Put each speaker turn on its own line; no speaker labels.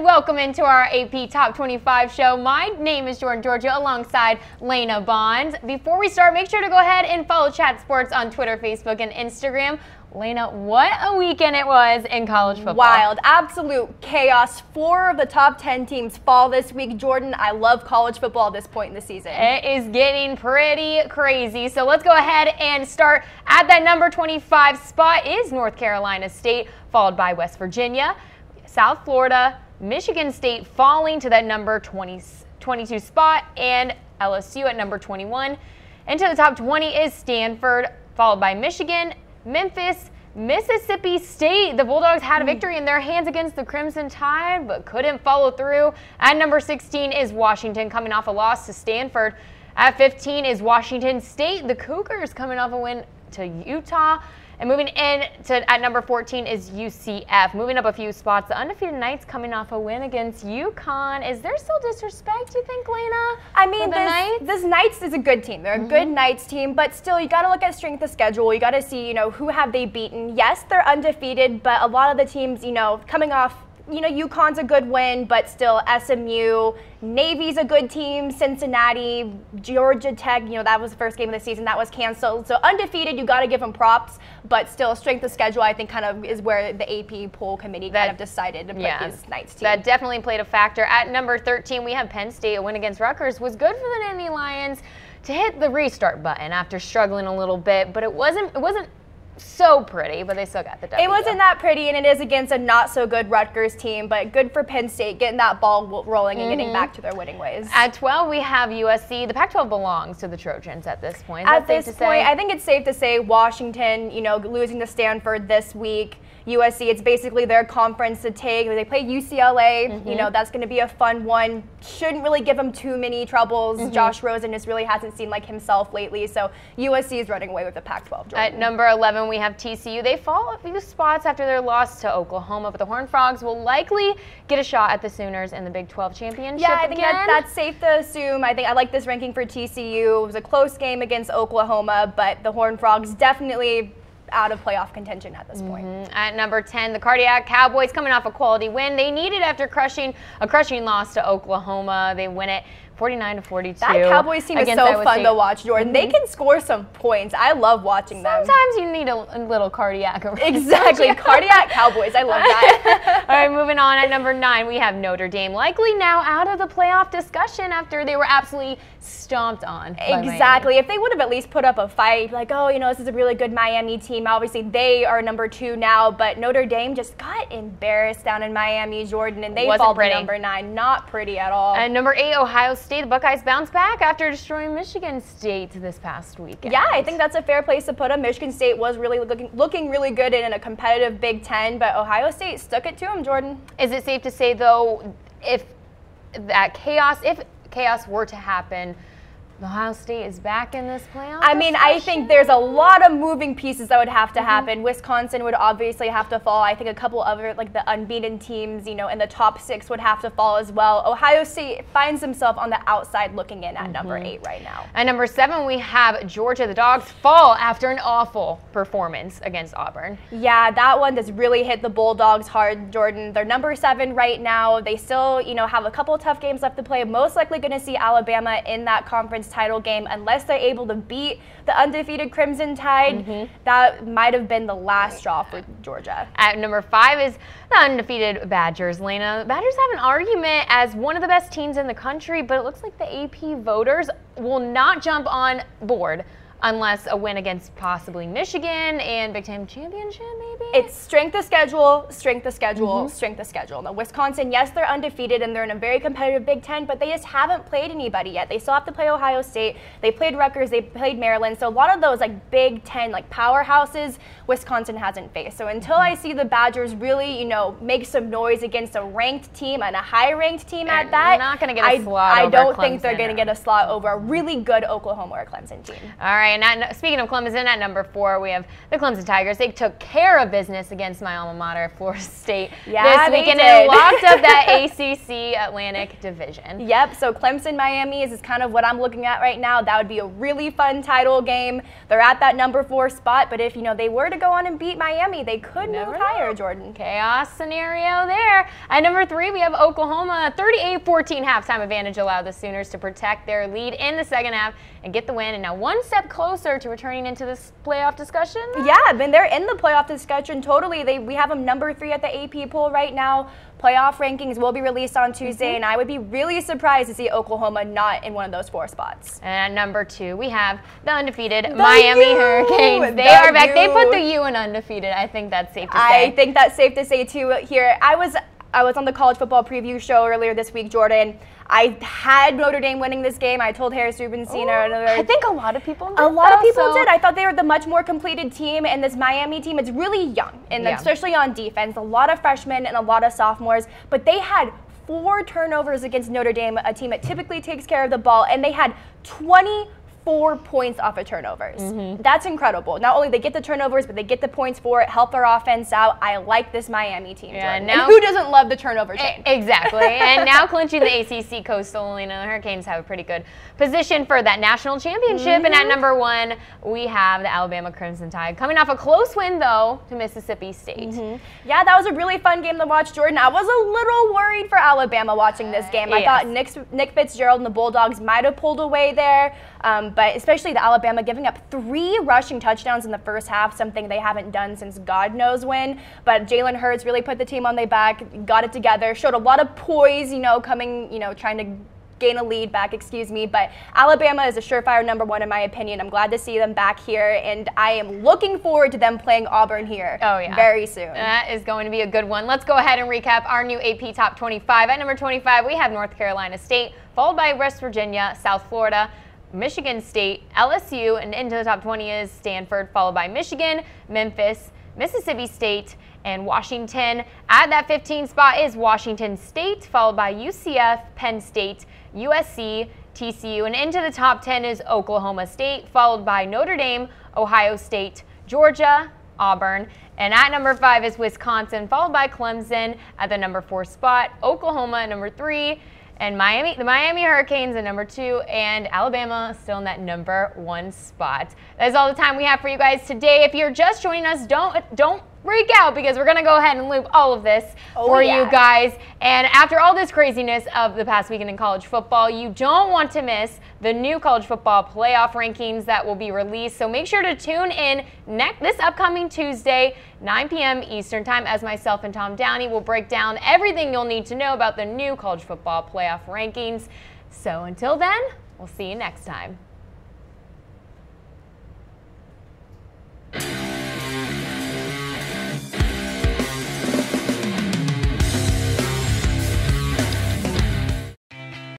and welcome into our AP Top 25 show. My name is Giorgio alongside Lena Bond. Before we start, make sure to go ahead and follow Chat Sports on Twitter, Facebook, and Instagram. Lena, what a weekend it was in college football.
Wild, absolute chaos. 4 of the top 10 teams fall this week. Jordan, I love college football at this point in the season.
It is getting pretty crazy. So let's go ahead and start at that number 25 spot is North Carolina State, followed by West Virginia, South Florida, Michigan State falling to that number 22 spot, and LSU at number 21. Into the top 20 is Stanford, followed by Michigan, Memphis, Mississippi State. The Bulldogs had a victory in their hands against the Crimson Tide, but couldn't follow through. At number 16 is Washington, coming off a loss to Stanford. At 15 is Washington State. The Cougars coming off a win to Utah. And moving in to at number 14 is UCF. Moving up a few spots, the undefeated Knights coming off a win against UConn. Is there still disrespect, you think, Lena?
I mean, this Knights is a good team. They're a good Knights team, but still, you got to look at strength of schedule. You got to see, who have they beaten. Yes, they're undefeated, but a lot of the teams, coming off, UConn's a good win, but still SMU, Navy's a good team, Cincinnati, Georgia Tech, that was the first game of the season, that was canceled. So undefeated, you got to give them props, but still strength of schedule, I think, kind of is where the AP poll committee kind of decided to put this Knights team.
That definitely played a factor. At number 13, we have Penn State. A win against Rutgers was good for the Nittany Lions to hit the restart button after struggling a little bit, but it wasn't so pretty, but they still got the W.
It wasn't that pretty, and it is against a not-so-good Rutgers team, but good for Penn State getting that ball rolling and getting back to their winning ways.
At 12, we have USC. The Pac-12 belongs to the Trojans at this point.
At this point, I think it's safe to say Washington, losing to Stanford this week. USC, it's basically their conference to take. They play UCLA. That's going to be a fun one. Shouldn't really give them too many troubles. Josh Rosen just really hasn't seemed like himself lately. So USC is running away with the Pac-12. Jordan.
At number 11, we have TCU. They fall a few spots after their loss to Oklahoma, but the Horned Frogs will likely get a shot at the Sooners in the Big 12 championship.
Yeah, I think that's safe to assume. I think I like this ranking for TCU. It was a close game against Oklahoma, but the Horned Frogs definitely out of playoff contention at this point.
At number 10, the Cardiac Cowboys coming off a quality win. They needed after a crushing loss to Oklahoma. They win it 49-42.
That Cowboys team is so fun to watch, Jordan. They can score some points. I love watching them.
Sometimes you need a little cardiac.
Exactly. Cardiac Cowboys. I love that.
All right, moving on. At number 9, we have Notre Dame, likely now out of the playoff discussion after they were absolutely stomped on.
Exactly. If they would have at least put up a fight, like, this is a really good Miami team. Obviously, they are number 2 now, but Notre Dame just got embarrassed down in Miami, Jordan, and they fall to number 9. Not pretty at all.
At number 8, Ohio State. The Buckeyes bounced back after destroying Michigan State this past weekend.
Yeah, I think that's a fair place to put them. Michigan State was really looking really good in a competitive Big Ten, but Ohio State stuck it to them, Jordan.
Is it safe to say, though, if chaos were to happen, Ohio State is back in this playoff discussion?
I think there's a lot of moving pieces that would have to happen. Wisconsin would obviously have to fall. I think a couple other, like the unbeaten teams, in the top 6 would have to fall as well. Ohio State finds himself on the outside looking in at number 8 right now.
At number 7, we have Georgia. The Dogs fall after an awful performance against Auburn.
Yeah, that one does really hit the Bulldogs hard, Jordan. They're number 7 right now. They still, have a couple tough games left to play. Most likely going to see Alabama in that conference title game unless they're able to beat the undefeated Crimson Tide. That might have been the last straw for Georgia. At
number 5 is the undefeated Badgers. Lena, the Badgers have an argument as one of the best teams in the country, but it looks like the AP voters will not jump on board unless a win against possibly Michigan and Big Ten championship, maybe?
It's strength of schedule, strength of schedule, strength of schedule. Now, Wisconsin, yes, they're undefeated and they're in a very competitive Big Ten, but they just haven't played anybody yet. They still have to play Ohio State. They played Rutgers. They played Maryland. So a lot of those Big Ten powerhouses, Wisconsin hasn't faced. So until I see the Badgers really, make some noise against a ranked team and a high-ranked team at that,
they're not going to get a slot over
I don't think they're going to get a slot over a really good Oklahoma or Clemson team.
All right. right, and speaking of Clemson, at number 4, we have the Clemson Tigers. They took care of business against my alma mater, Florida State, this weekend and locked up that ACC Atlantic Division.
Yep, so Clemson-Miami is kind of what I'm looking at right now. That would be a really fun title game. They're at that number 4 spot, but if, they were to go on and beat Miami, they could move higher, Jordan.
Chaos scenario there. At number 3, we have Oklahoma. 38-14 halftime advantage allowed the Sooners to protect their lead in the second half and get the win, and now one step closer to returning into this playoff discussion.
Yeah, I mean, they're in the playoff discussion totally. We have them number 3 at the AP poll right now. Playoff rankings will be released on Tuesday, and I would be really surprised to see Oklahoma not in one of those 4 spots.
And at number 2, we have the undefeated Miami Hurricanes. They are back. They put the U in undefeated. I think that's safe to say.
I think that's safe to say, too, here. I was on the college football preview show earlier this week, Jordan. I had Notre Dame winning this game. I told Harris Rubenstein.
I think a lot of people did.
Did. I thought they were the much more completed team, and this Miami team is really young, and especially on defense. A lot of freshmen and a lot of sophomores, but they had 4 turnovers against Notre Dame, a team that typically takes care of the ball, and they had 24 points off of turnovers. That's incredible. Not only they get the turnovers, but they get the points for it, help their offense out. I like this Miami team, Jordan.
And
who doesn't love the turnover chain?
Exactly. And now clinching the ACC Coastal, the Hurricanes have a pretty good position for that national championship. And at number 1, we have the Alabama Crimson Tide, coming off a close win, though, to Mississippi State.
Yeah, that was a really fun game to watch, Jordan. I was a little worried for Alabama watching this game. I thought Nick Fitzgerald and the Bulldogs might have pulled away there. But especially the Alabama giving up 3 rushing touchdowns in the first half, something they haven't done since God knows when. But Jalen Hurts really put the team on their back, got it together, showed a lot of poise, coming, trying to gain a lead back, But Alabama is a surefire number 1 in my opinion. I'm glad to see them back here, and I am looking forward to them playing Auburn here very soon.
That is going to be a good one. Let's go ahead and recap our new AP Top 25. At number 25, we have North Carolina State, followed by West Virginia, South Florida, Michigan State, LSU, and into the top 20 is Stanford, followed by Michigan, Memphis, Mississippi State, and Washington. At that 15 spot is Washington State, followed by UCF, Penn State, USC, TCU, and into the top 10 is Oklahoma State, followed by Notre Dame, Ohio State, Georgia, Auburn. And at number 5 is Wisconsin, followed by Clemson at the number 4 spot, Oklahoma at number 3, and the Miami Hurricanes at number 2, and Alabama still in that number 1 spot. That is all the time we have for you guys today. If you're just joining us, don't freak out, because we're going to go ahead and loop all of this for you guys. And after all this craziness of the past weekend in college football, you don't want to miss the new college football playoff rankings that will be released. So make sure to tune in this upcoming Tuesday, 9 p.m. Eastern Time, as myself and Tom Downey will break down everything you'll need to know about the new college football playoff rankings. So until then, we'll see you next time.